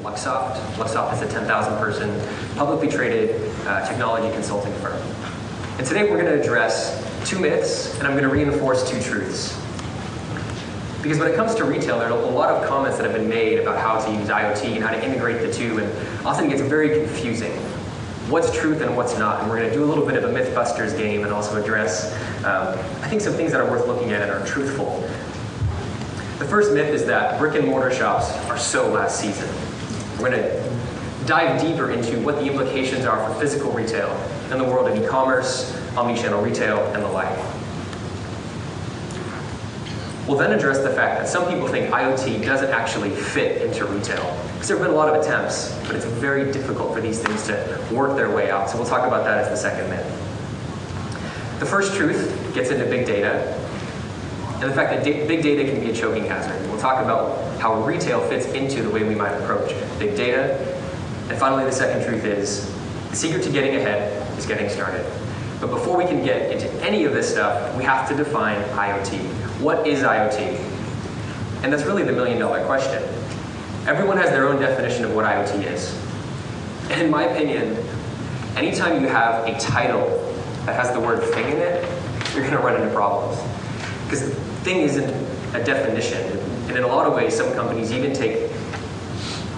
Luxoft. Luxoft is a 10,000 person publicly traded technology consulting firm. And today we're going to address two myths, and I'm going to reinforce two truths. Because when it comes to retail, there are a lot of comments that have been made about how to use IoT and how to integrate the two, and often it gets very confusing. What's truth and what's not? And we're going to do a little bit of a Mythbusters game and also address, I think, some things that are worth looking at and are truthful. The first myth is that brick and mortar shops are so last season. We're going to dive deeper into what the implications are for physical retail in the world of e-commerce, omnichannel retail, and the like. We'll then address the fact that some people think IoT doesn't actually fit into retail, because there have been a lot of attempts, but it's very difficult for these things to work their way out. So we'll talk about that as the second myth. The first truth gets into big data, and the fact that big data can be a choking hazard. We'll talk about how retail fits into the way we might approach big data. And finally, the second truth is, the secret to getting ahead is getting started. But before we can get into any of this stuff, we have to define IoT. What is IoT? And that's really the million-dollar question. Everyone has their own definition of what IoT is. And in my opinion, anytime you have a title that has the word thing in it, you're going to run into problems. Because thing isn't a definition. And in a lot of ways, some companies even take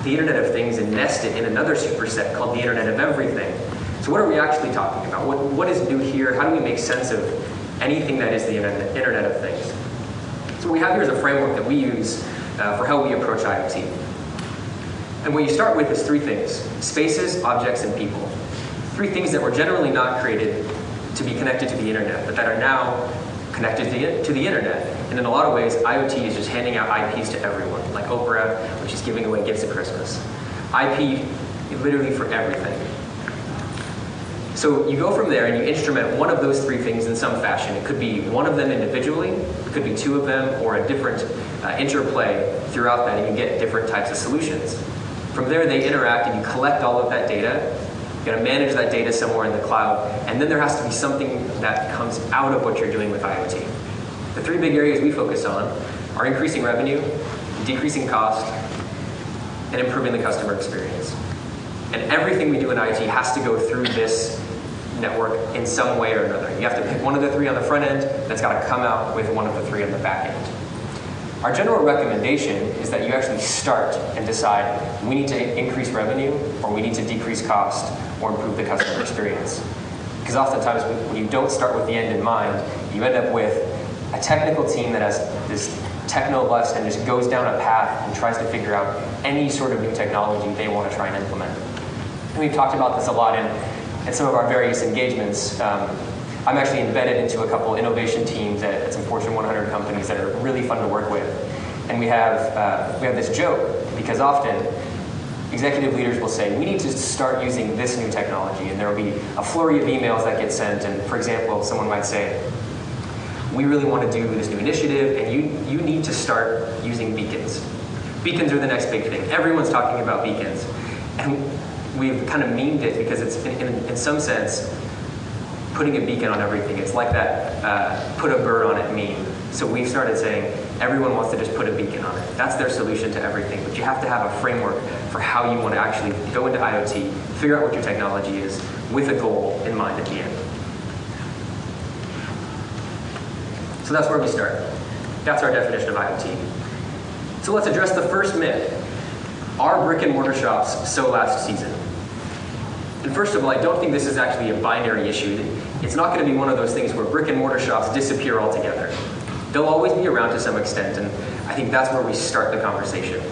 the Internet of Things and nest it in another superset called the Internet of Everything. So what are we actually talking about? What is new here? How do we make sense of anything that is the Internet of Things? So what we have here is a framework that we use for how we approach IoT. And what you start with is three things: spaces, objects, and people. Three things that were generally not created to be connected to the Internet, but that are now connected to the Internet. And in a lot of ways, IoT is just handing out IPs to everyone, like Oprah, which is giving away gifts at Christmas. IP literally for everything. So you go from there and you instrument one of those three things in some fashion. It could be one of them individually, it could be two of them, or a different interplay throughout that, and you get different types of solutions. From there, they interact and you collect all of that data. You're going to manage that data somewhere in the cloud, and then there has to be something that comes out of what you're doing with IoT. The three big areas we focus on are increasing revenue, decreasing cost, and improving the customer experience. And everything we do in IoT has to go through this network in some way or another. You have to pick one of the three on the front end, that's got to come out with one of the three on the back end. Our general recommendation is that you actually start and decide, we need to increase revenue, or we need to decrease cost, or improve the customer experience. Because oftentimes when you don't start with the end in mind, you end up with a technical team that has this techno-lust and just goes down a path and tries to figure out any sort of new technology they want to try and implement. And we've talked about this a lot in some of our various engagements. I'm actually embedded into a couple innovation teams at some Fortune 100 companies that are really fun to work with. And we have this joke, because often executive leaders will say, we need to start using this new technology, and there will be a flurry of emails that get sent. And for example, someone might say, we really want to do this new initiative, and you need to start using beacons. Beacons are the next big thing. Everyone's talking about beacons. And we've kind of memed it because it's, in some sense, putting a beacon on everything. It's like that put a bird on it meme. So we've started saying everyone wants to just put a beacon on it. That's their solution to everything. But you have to have a framework for how you want to actually go into IoT, figure out what your technology is, with a goal in mind at the end. So that's where we start. That's our definition of IoT. So let's address the first myth. Are brick and mortar shops so last season? And first of all, I don't think this is actually a binary issue. It's not going to be one of those things where brick and mortar shops disappear altogether. They'll always be around to some extent, and I think that's where we start the conversation.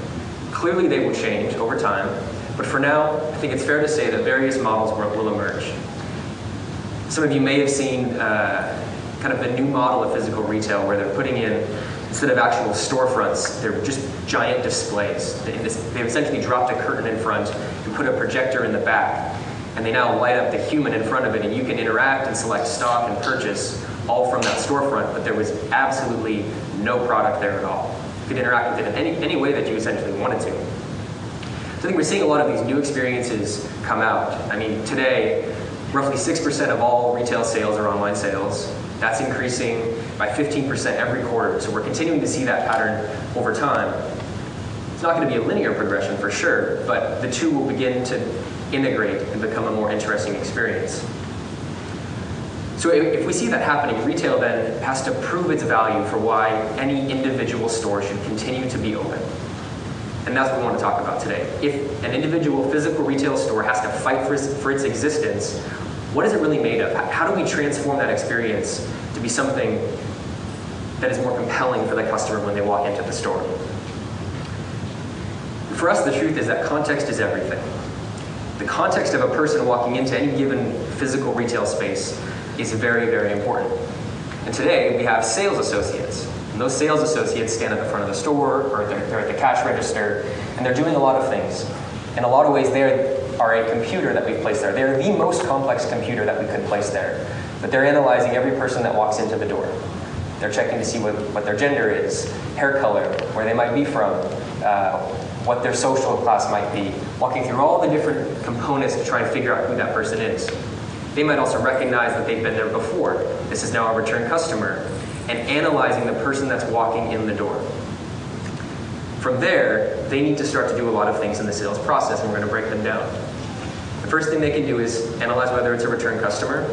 Clearly they will change over time, but for now, I think it's fair to say that various models will emerge. Some of you may have seen kind of the new model of physical retail where they're putting in, instead of actual storefronts, they're just giant displays. They've essentially dropped a curtain in front and put a projector in the back, and they now light up the human in front of it, and you can interact and select stock and purchase all from that storefront, but there was absolutely no product there at all. You could interact with it in any way that you essentially wanted to. So I think we're seeing a lot of these new experiences come out. I mean, today, roughly 6% of all retail sales are online sales. That's increasing by 15% every quarter. So we're continuing to see that pattern over time. It's not going to be a linear progression for sure, but the two will begin to integrate and become a more interesting experience. So if we see that happening, retail then has to prove its value for why any individual store should continue to be open. And that's what we want to talk about today. If an individual physical retail store has to fight for its existence, what is it really made of? How do we transform that experience to be something that is more compelling for the customer when they walk into the store? For us, the truth is that context is everything. The context of a person walking into any given physical retail space is very, very important. And today, we have sales associates. And those sales associates stand at the front of the store, or they're at the cash register, and they're doing a lot of things. In a lot of ways, they are a computer that we've placed there. They're the most complex computer that we could place there. But they're analyzing every person that walks into the door. They're checking to see what their gender is, hair color, where they might be from, what their social class might be, walking through all the different components to try and figure out who that person is. They might also recognize that they've been there before. This is now a return customer, and analyzing the person that's walking in the door. From there, they need to start to do a lot of things in the sales process, and we're going to break them down. The first thing they can do is analyze whether it's a return customer.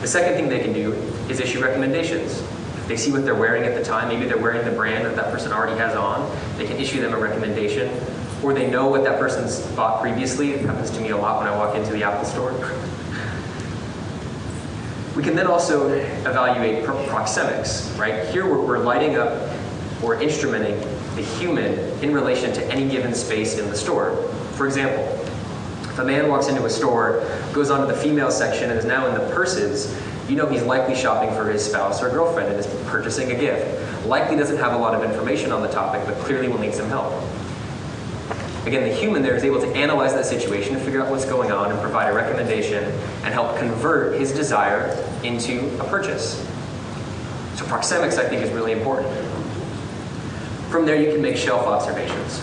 The second thing they can do is issue recommendations. If they see what they're wearing at the time, maybe they're wearing the brand that that person already has on, they can issue them a recommendation, or they know what that person's bought previously. It happens to me a lot when I walk into the Apple store. We can then also evaluate proxemics, right? Here we're lighting up or instrumenting the human in relation to any given space in the store. For example, if a man walks into a store, goes onto the female section, and is now in the purses, you know he's likely shopping for his spouse or girlfriend and is purchasing a gift. Likely doesn't have a lot of information on the topic, but clearly will need some help. Again, the human there is able to analyze that situation and figure out what's going on and provide a recommendation and help convert his desire into a purchase. So proxemics, I think, is really important. From there, you can make shelf observations.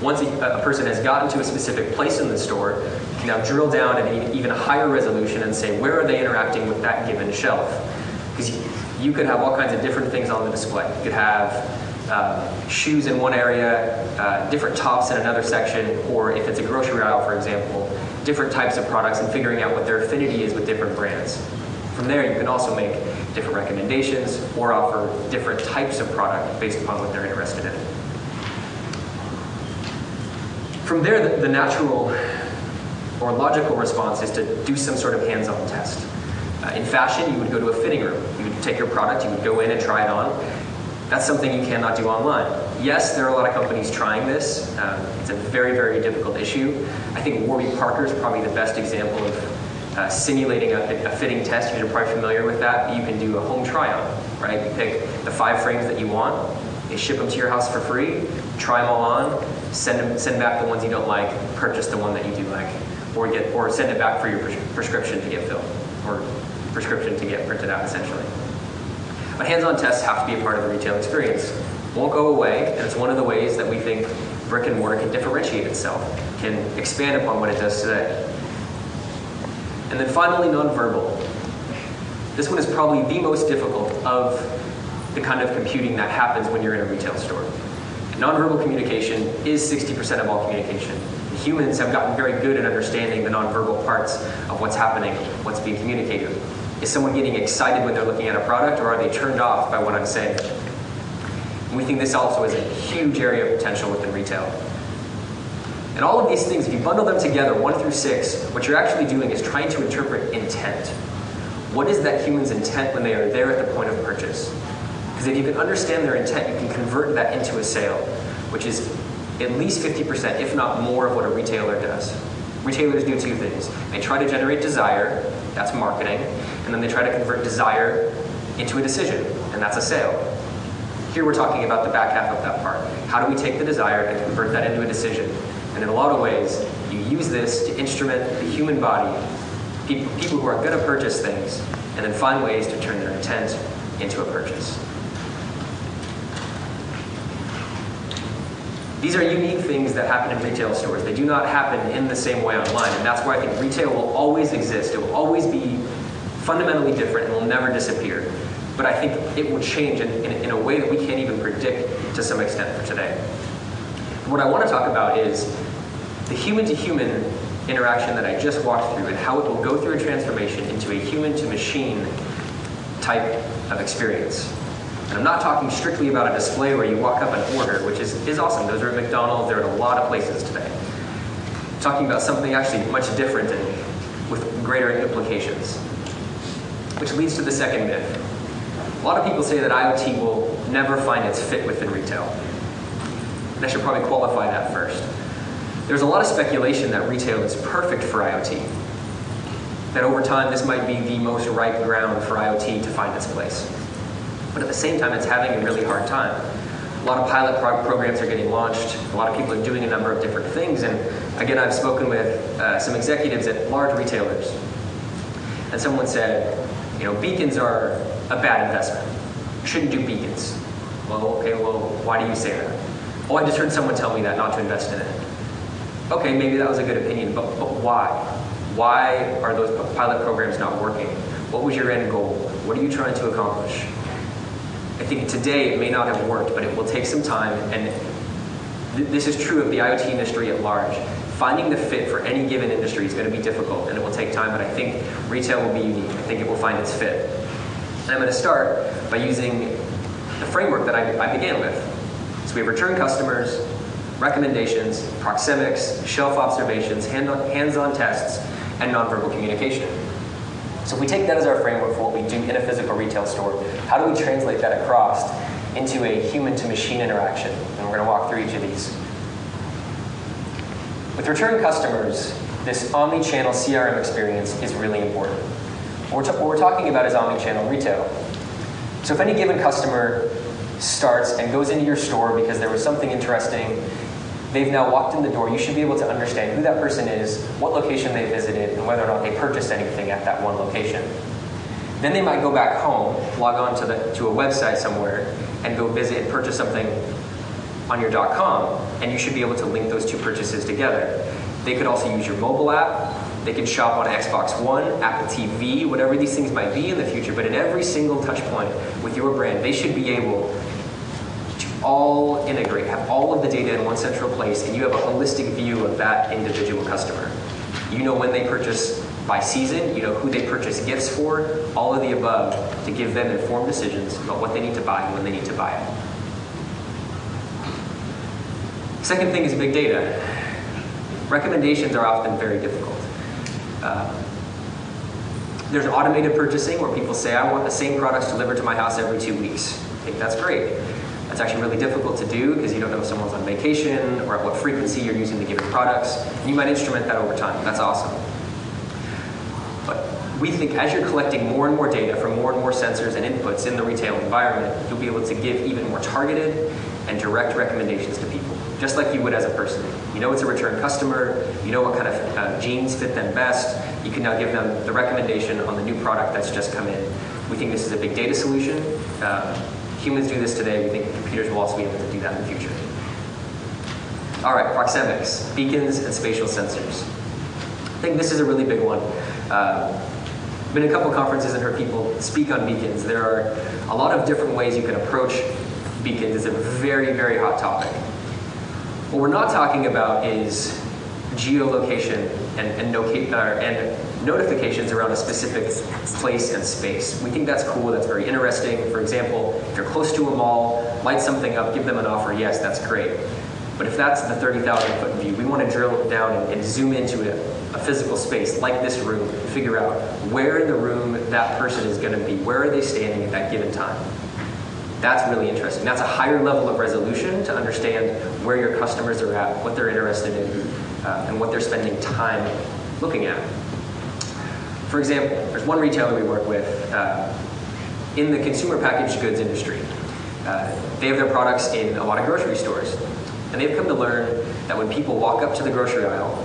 Once a person has gotten to a specific place in the store, you can now drill down at an even higher resolution and say, where are they interacting with that given shelf? Because you could have all kinds of different things on the display. You could have shoes in one area, different tops in another section, or if it's a grocery aisle, for example, different types of products and figuring out what their affinity is with different brands. From there, you can also make different recommendations or offer different types of product based upon what they're interested in. From there, the natural or logical response is to do some sort of hands-on test. In fashion, you would go to a fitting room. You would take your product, you would go in and try it on. That's something you cannot do online. Yes, there are a lot of companies trying this. It's a very, very difficult issue. I think Warby Parker is probably the best example of simulating a fitting test. You're probably familiar with that. You can do a home try-on, right? You pick the 5 frames that you want. They ship them to your house for free. Try them all on. Send back the ones you don't like. Purchase the one that you do like, or send it back for your prescription to get filled, or prescription to get printed out, essentially. But hands-on tests have to be a part of the retail experience. Won't go away, and it's one of the ways that we think brick and mortar can differentiate itself, can expand upon what it does today. And then finally, nonverbal. This one is probably the most difficult of the kind of computing that happens when you're in a retail store. Nonverbal communication is 60% of all communication. Humans have gotten very good at understanding the nonverbal parts of what's happening, what's being communicated. Is someone getting excited when they're looking at a product, or are they turned off by what I'm saying? And we think this also is a huge area of potential within retail. And all of these things, if you bundle them together, 1 through 6, what you're actually doing is trying to interpret intent. What is that human's intent when they are there at the point of purchase? Because if you can understand their intent, you can convert that into a sale, which is at least 50%, if not more, of what a retailer does. Retailers do 2 things. They try to generate desire, that's marketing, and then they try to convert desire into a decision, and that's a sale. Here we're talking about the back half of that part. How do we take the desire and convert that into a decision? And in a lot of ways, you use this to instrument the human body, people who are going to purchase things, and then find ways to turn their intent into a purchase. These are unique things that happen in retail stores. They do not happen in the same way online, and that's why I think retail will always exist. It will always be fundamentally different and will never disappear. But I think it will change in a way that we can't even predict to some extent for today. What I want to talk about is the human-to-human interaction that I just walked through and how it will go through a transformation into a human-to-machine type of experience. And I'm not talking strictly about a display where you walk up and order, which is awesome. Those are at McDonald's, they're at a lot of places today. I'm talking about something actually much different and with greater implications, which leads to the second myth. A lot of people say that IoT will never find its fit within retail. And I should probably qualify that first. There's a lot of speculation that retail is perfect for IoT, that over time this might be the most ripe ground for IoT to find its place. But at the same time, it's having a really hard time. A lot of pilot programs are getting launched. A lot of people are doing a number of different things. And again, I've spoken with some executives at large retailers. And someone said, beacons are a bad investment. Shouldn't do beacons. Well, okay, why do you say that? Oh, I just heard someone tell me that not to invest in it. Okay, maybe that was a good opinion, but why? Why are those pilot programs not working? What was your end goal? What are you trying to accomplish? I think today it may not have worked, but it will take some time, and this is true of the IoT industry at large. Finding the fit for any given industry is going to be difficult, and it will take time, but I think retail will be unique. I think it will find its fit. And I'm going to start by using the framework that I began with. So we have return customers, recommendations, proxemics, shelf observations, hands-on tests, and nonverbal communication. So if we take that as our framework for what we do in a physical retail store, how do we translate that across into a human-to-machine interaction? And we're going to walk through each of these. With return customers, this omnichannel CRM experience is really important. What we're talking about is omnichannel retail. So if any given customer starts and goes into your store because there was something interesting, they've now walked in the door, you should be able to understand who that person is, what location they visited, and whether or not they purchased anything at that one location. Then they might go back home, log on to a website somewhere, and go visit and purchase something on your .com, and you should be able to link those two purchases together. They could also use your mobile app. They can shop on Xbox One, Apple TV, whatever these things might be in the future, but in every single touch point with your brand, they should be able to all integrate, have all of the data in one central place, and you have a holistic view of that individual customer. You know when they purchase by season, you know who they purchase gifts for, all of the above, to give them informed decisions about what they need to buy and when they need to buy it. Second thing is big data. Recommendations are often very difficult. There's automated purchasing where people say, I want the same products delivered to my house every 2 weeks. I think that's great. That's actually really difficult to do because you don't know if someone's on vacation or at what frequency you're using the given products. And you might instrument that over time. That's awesome. But we think as you're collecting more and more data from more and more sensors and inputs in the retail environment, you'll be able to give even more targeted and direct recommendations to people, just like you would as a person. You know it's a return customer, you know what kind of jeans fit them best, you can now give them the recommendation on the new product that's just come in. We think this is a big data solution. Humans do this today, we think computers will also be able to do that in the future. All right, proxemics, beacons and spatial sensors. I think this is a really big one. Been to a couple conferences and heard people speak on beacons. There are a lot of different ways you can approach beacons. It's a very, very hot topic. What we're not talking about is geolocation and notifications around a specific place and space. We think that's cool, that's very interesting. For example, if you're close to a mall, light something up, give them an offer, yes, that's great. But if that's the 30,000 foot view, we want to drill down and zoom into a physical space like this room, and figure out where in the room that person is going to be, where are they standing at that given time. That's really interesting. That's a higher level of resolution to understand where your customers are at, what they're interested in, and what they're spending time looking at. For example, there's one retailer we work with in the consumer packaged goods industry. They have their products in a lot of grocery stores. And they've come to learn that when people walk up to the grocery aisle,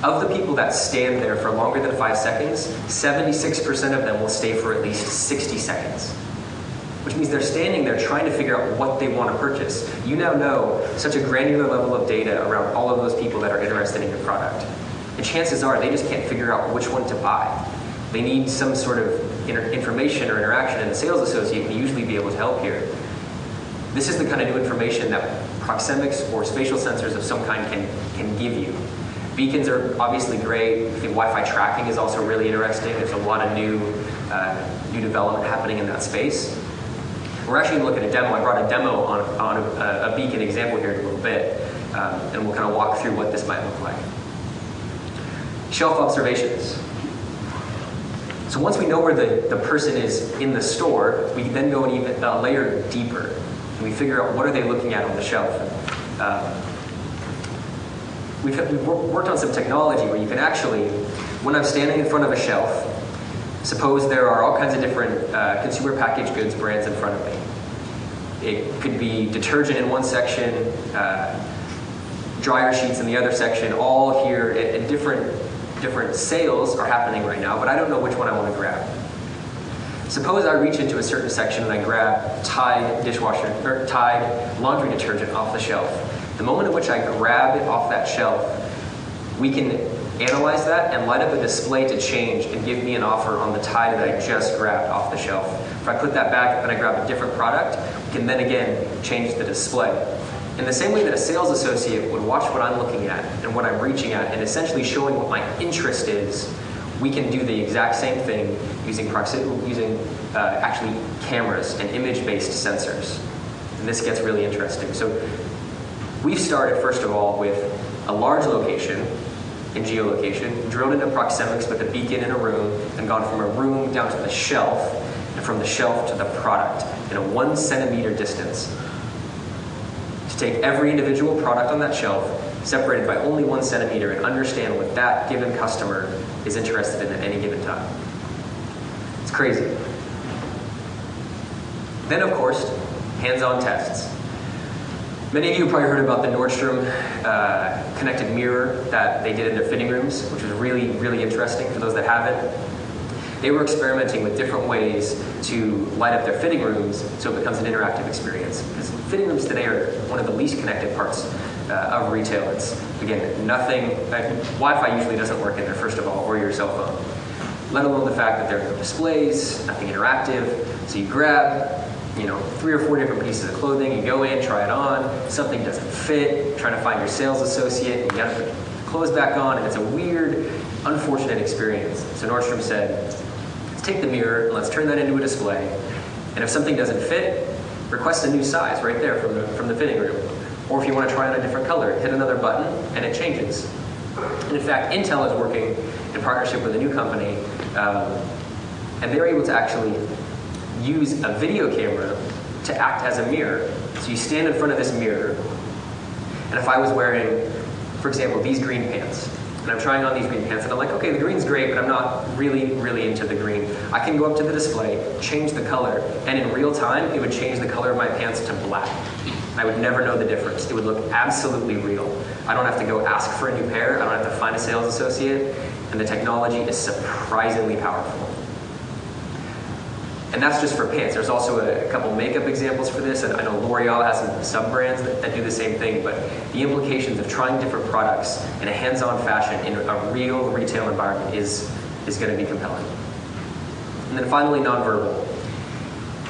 of the people that stand there for longer than 5 seconds, 76% of them will stay for at least 60 seconds. Which means they're standing there trying to figure out what they want to purchase. You now know such a granular level of data around all of those people that are interested in your product. And chances are they just can't figure out which one to buy. They need some sort of information or interaction, and the sales associate can usually be able to help here. This is the kind of new information that proxemics or spatial sensors of some kind can give you. Beacons are obviously great. I think Wi-Fi tracking is also really interesting. There's a lot of new development happening in that space. We're actually going to look at a demo. I brought a demo on a beacon example here in a little bit, and we'll kind of walk through what this might look like. Shelf observations. So once we know where the person is in the store, we then go even a layer deeper, and we figure out what are they looking at on the shelf. We've worked on some technology where you can actually, when I'm standing in front of a shelf, suppose there are all kinds of different consumer packaged goods brands in front of me. It could be detergent in one section, dryer sheets in the other section, all here at different sales are happening right now, but I don't know which one I want to grab. Suppose I reach into a certain section and I grab Tide dishwasher or Tide laundry detergent off the shelf. The moment in which I grab it off that shelf, we can analyze that and light up a display to change and give me an offer on the Tide that I just grabbed off the shelf. If I put that back and I grab a different product, we can then again change the display. In the same way that a sales associate would watch what I'm looking at and what I'm reaching at and essentially showing what my interest is, we can do the exact same thing using actually cameras and image-based sensors. And this gets really interesting. So we've started, first of all, with a large location in geolocation, drilled into proxemics with a beacon in a room, and gone from a room down to the shelf, and from the shelf to the product in a 1 centimeter distance. To take every individual product on that shelf, separated by only 1 centimeter, and understand what that given customer is interested in at any given time. It's crazy. Then, of course, hands-on tests. Many of you have probably heard about the Nordstrom connected mirror that they did in their fitting rooms, which was really, really interesting for those that haven't. They were experimenting with different ways to light up their fitting rooms so it becomes an interactive experience. Because fitting rooms today are one of the least connected parts of retail. It's, again, nothing, Wi-Fi usually doesn't work in there, first of all, or your cell phone. Let alone the fact that there are no displays, nothing interactive. So you grab 3 or 4 different pieces of clothing, you go in, try it on, something doesn't fit, trying to find your sales associate, and you gotta put clothes back on, and it's a weird, unfortunate experience. So Nordstrom said, let's take the mirror and let's turn that into a display, and if something doesn't fit, request a new size right there from the fitting room. Or if you want to try on a different color, hit another button, and it changes. And in fact, Intel is working in partnership with a new company, and they're able to actually use a video camera to act as a mirror. So you stand in front of this mirror, and if I was wearing, for example, these green pants, and I'm trying on these green pants, and I'm like, okay, the green's great, but I'm not really, really into the green. I can go up to the display, change the color, and in real time, it would change the color of my pants to black. I would never know the difference. It would look absolutely real. I don't have to go ask for a new pair. I don't have to find a sales associate, and the technology is surprisingly powerful. And that's just for pants. There's also a couple makeup examples for this, and I know L'Oreal has some sub-brands that do the same thing, but the implications of trying different products in a hands-on fashion in a real retail environment is going to be compelling. And then finally, nonverbal.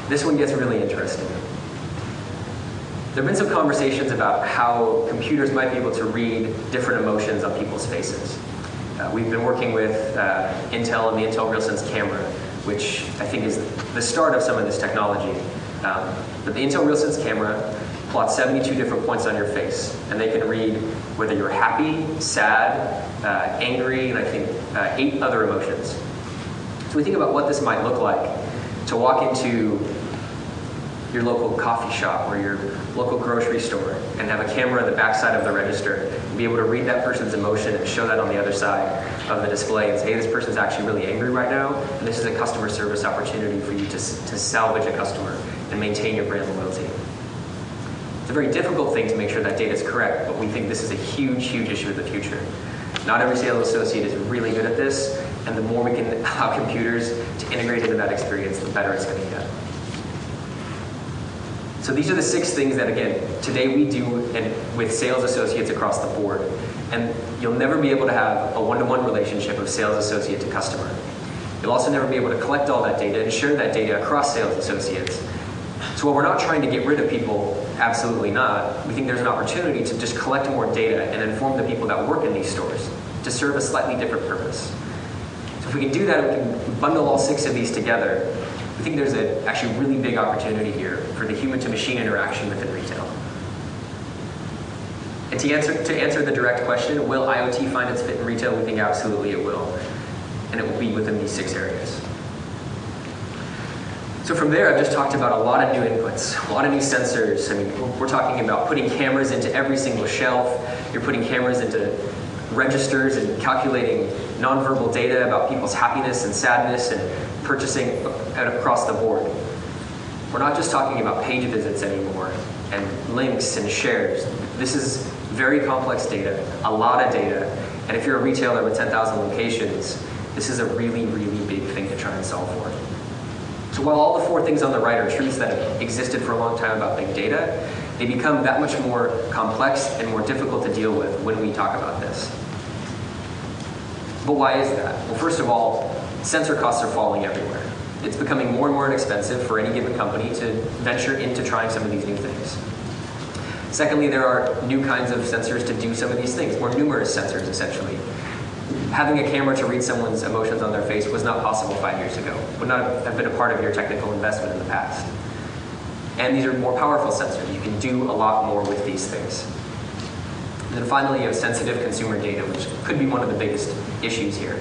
This one gets really interesting. There have been some conversations about how computers might be able to read different emotions on people's faces. We've been working with Intel and the Intel RealSense camera, which I think is the start of some of this technology. But the Intel RealSense camera plots 72 different points on your face, and they can read whether you're happy, sad, angry, and I think 8 other emotions. So we think about what this might look like to walk into your local coffee shop or your local grocery store and have a camera on the backside of the register and be able to read that person's emotion and show that on the other side of the display and say, hey, this person's actually really angry right now, and this is a customer service opportunity for you to salvage a customer and maintain your brand loyalty. It's a very difficult thing to make sure that data is correct, but we think this is a huge, huge issue of the future. Not every sales associate is really good at this, and the more we can allow computers to integrate into that experience, the better it's going to get. So these are the 6 things that, again, today we do with sales associates across the board. And you'll never be able to have a one-to-one relationship of sales associate to customer. You'll also never be able to collect all that data and share that data across sales associates. So while we're not trying to get rid of people, absolutely not, we think there's an opportunity to just collect more data and inform the people that work in these stores to serve a slightly different purpose. So if we can do that, we can bundle all 6 of these together. We think there's a actually really big opportunity here for the human-to-machine interaction within retail. And to answer the direct question, will IoT find its fit in retail? We think absolutely it will. And it will be within these 6 areas. So from there, I've just talked about a lot of new inputs, a lot of new sensors. I mean, we're talking about putting cameras into every single shelf. You're putting cameras into registers and calculating nonverbal data about people's happiness and sadness and purchasing across the board. We're not just talking about page visits anymore and links and shares. This is very complex data, a lot of data. And if you're a retailer with 10,000 locations, this is a really, really big thing to try and solve for. So while all the 4 things on the right are truths that have existed for a long time about big data, they become that much more complex and more difficult to deal with when we talk about this. But why is that? Well, first of all, sensor costs are falling everywhere. It's becoming more and more inexpensive for any given company to venture into trying some of these new things. Secondly, there are new kinds of sensors to do some of these things, more numerous sensors essentially. Having a camera to read someone's emotions on their face was not possible 5 years ago, would not have been a part of your technical investment in the past. And these are more powerful sensors. You can do a lot more with these things. And then finally, you have sensitive consumer data, which could be one of the biggest issues here.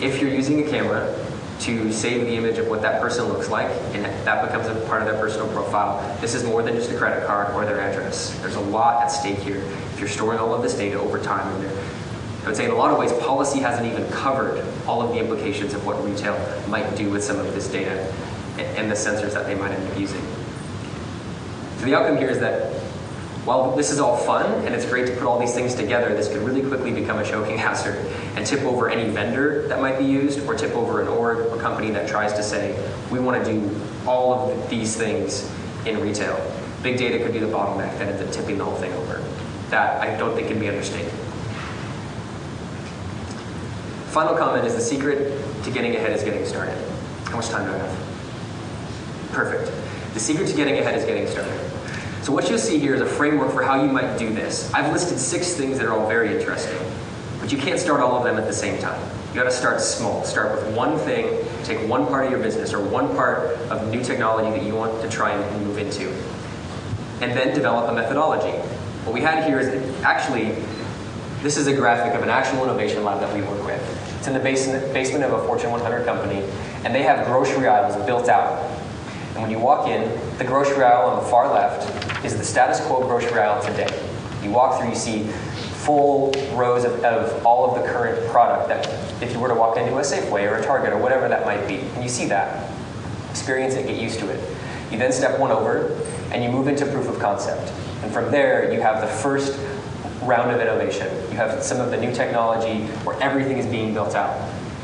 If you're using a camera to save the image of what that person looks like, and that becomes a part of their personal profile, this is more than just a credit card or their address. There's a lot at stake here if you're storing all of this data over time. And I would say in a lot of ways, policy hasn't even covered all of the implications of what retail might do with some of this data and the sensors that they might end up using. So the outcome here is that while this is all fun and it's great to put all these things together, this could really quickly become a choking hazard and tip over any vendor that might be used, or tip over an org or company that tries to say, we want to do all of these things in retail. Big data could be the bottleneck that ends up tipping the whole thing over. That I don't think can be understated. Final comment is the secret to getting ahead is getting started. How much time do I have? Perfect. The secret to getting ahead is getting started. So what you'll see here is a framework for how you might do this. I've listed 6 things that are all very interesting, but you can't start all of them at the same time. You gotta start small. Start with one thing, take one part of your business or one part of new technology that you want to try and move into, and then develop a methodology. What we had here is actually, this is a graphic of an actual innovation lab that we work with. It's in the basement of a Fortune 100 company, and they have grocery aisles built out. And when you walk in, the grocery aisle on the far left is the status quo grocery aisle today. You walk through, you see full rows of all of the current product that if you were to walk into a Safeway or a Target or whatever that might be, and you see that, experience it, get used to it. You then step one over, and you move into proof of concept. And from there, you have the first round of innovation. You have some of the new technology where everything is being built out.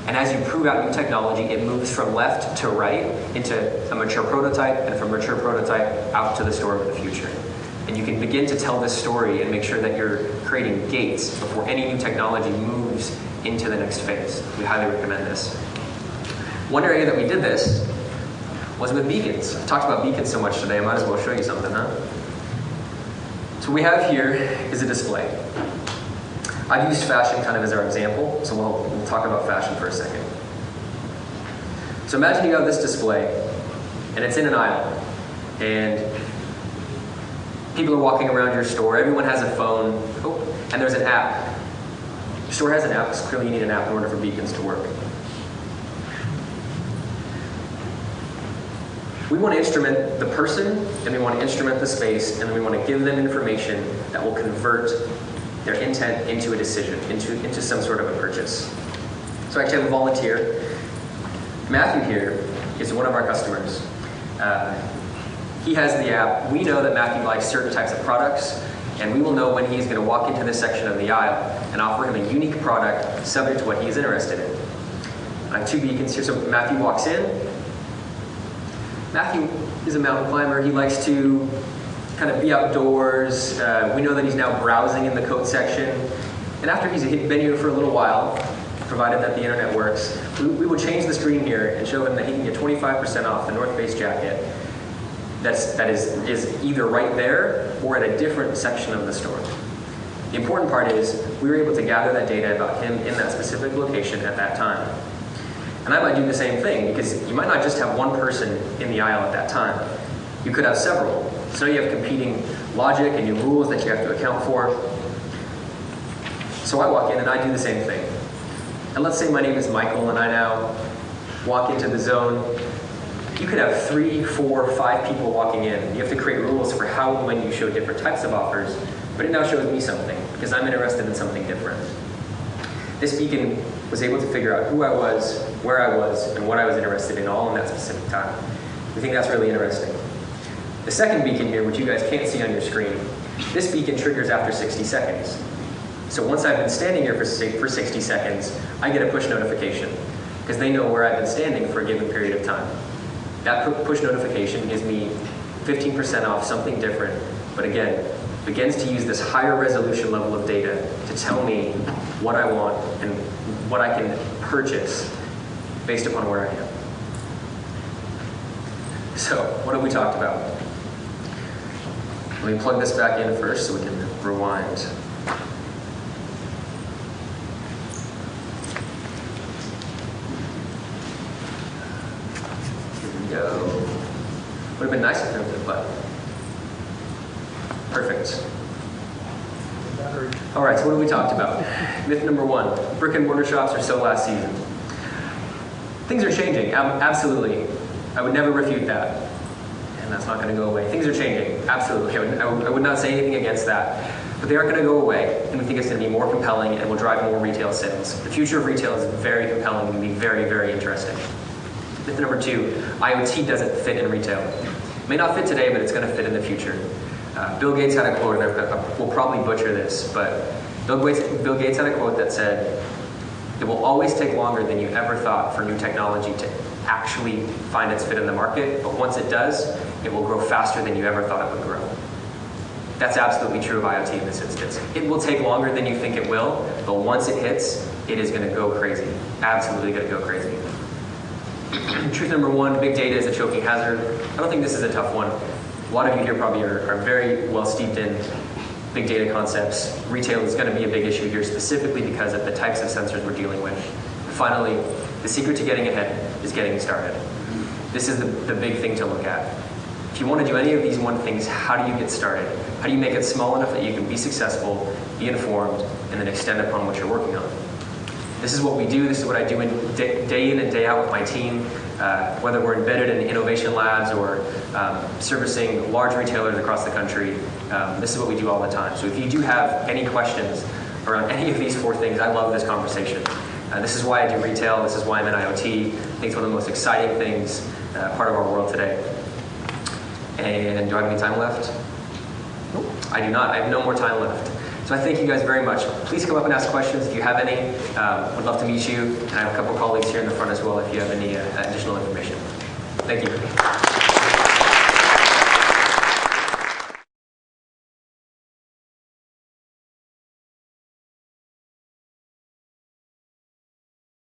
And as you prove out new technology, it moves from left to right into a mature prototype, and from mature prototype out to the store of the future. And you can begin to tell this story and make sure that you're creating gates before any new technology moves into the next phase. We highly recommend this. One area that we did this was with beacons. I've talked about beacons so much today, I might as well show you something, huh? So what we have here is a display. I've used fashion kind of as our example, so we'll talk about fashion for a second. So imagine you have this display, and it's in an aisle, and people are walking around your store, everyone has a phone, and there's an app. Your store has an app, because clearly you need an app in order for beacons to work. We want to instrument the person, and we want to instrument the space, and we want to give them information that will convert their intent into a decision, into some sort of a purchase. So I actually have a volunteer. Matthew here is one of our customers. He has the app. We know that Matthew likes certain types of products, and we will know when he's going to walk into this section of the aisle and offer him a unique product subject to what he's interested in. I have 2 beacons here. So Matthew walks in. Matthew is a mountain climber. He likes to kind of be outdoors. We know that he's now browsing in the coat section. And after he's been here for a little while, provided that the internet works, we will change the screen here and show him that he can get 25% off the North Face jacket that is either right there or at a different section of the store. The important part is we were able to gather that data about him in that specific location at that time. And I might do the same thing, because you might not just have one person in the aisle at that time. You could have several. So you have competing logic and your rules that you have to account for. So I walk in and I do the same thing. And let's say my name is Michael and I now walk into the zone. You could have 3, 4, 5 people walking in. You have to create rules for how and when you show different types of offers, but it now shows me something because I'm interested in something different. This beacon was able to figure out who I was, where I was, and what I was interested in all in that specific time. We think that's really interesting. The second beacon here, which you guys can't see on your screen, this beacon triggers after 60 seconds. So once I've been standing here for 60 seconds, I get a push notification because they know where I've been standing for a given period of time. That push notification gives me 15% off something different, but again, begins to use this higher resolution level of data to tell me what I want and what I can purchase based upon where I am. So, what have we talked about? Let me plug this back in first so we can rewind. Go. Would have been nice if there was a button. Perfect. All right, so what have we talked about? Myth number 1, brick and mortar shops are so last season. Things are changing, absolutely. I would never refute that. And that's not going to go away. Things are changing, absolutely. I would not say anything against that. But they aren't going to go away, and we think it's going to be more compelling and will drive more retail sales. The future of retail is very compelling and will be very, very interesting. Myth number 2, IoT doesn't fit in retail. It may not fit today, but it's going to fit in the future. Bill Gates had a quote, and we'll probably butcher this, but Bill Gates had a quote that said, "It will always take longer than you ever thought for new technology to actually find its fit in the market, but once it does, it will grow faster than you ever thought it would grow." That's absolutely true of IoT in this instance. It will take longer than you think it will, but once it hits, it is going to go crazy. Absolutely going to go crazy. Truth number 1, big data is a choking hazard. I don't think this is a tough one. A lot of you here probably are very well steeped in big data concepts. Retail is going to be a big issue here specifically because of the types of sensors we're dealing with. Finally, the secret to getting ahead is getting started. This is the big thing to look at. If you want to do any of these one things, how do you get started? How do you make it small enough that you can be successful, be informed, and then extend upon what you're working on? This is what we do. This is what I do day in and day out with my team, whether we're embedded in innovation labs or servicing large retailers across the country. This is what we do all the time. So if you do have any questions around any of these 4 things, I love this conversation. This is why I do retail. This is why I'm in IoT. I think it's one of the most exciting things, part of our world today. And do I have any time left? Nope. I do not. I have no more time left. So I thank you guys very much. Please come up and ask questions if you have any. Would love to meet you. And I have a couple colleagues here in the front as well if you have any additional information. Thank you.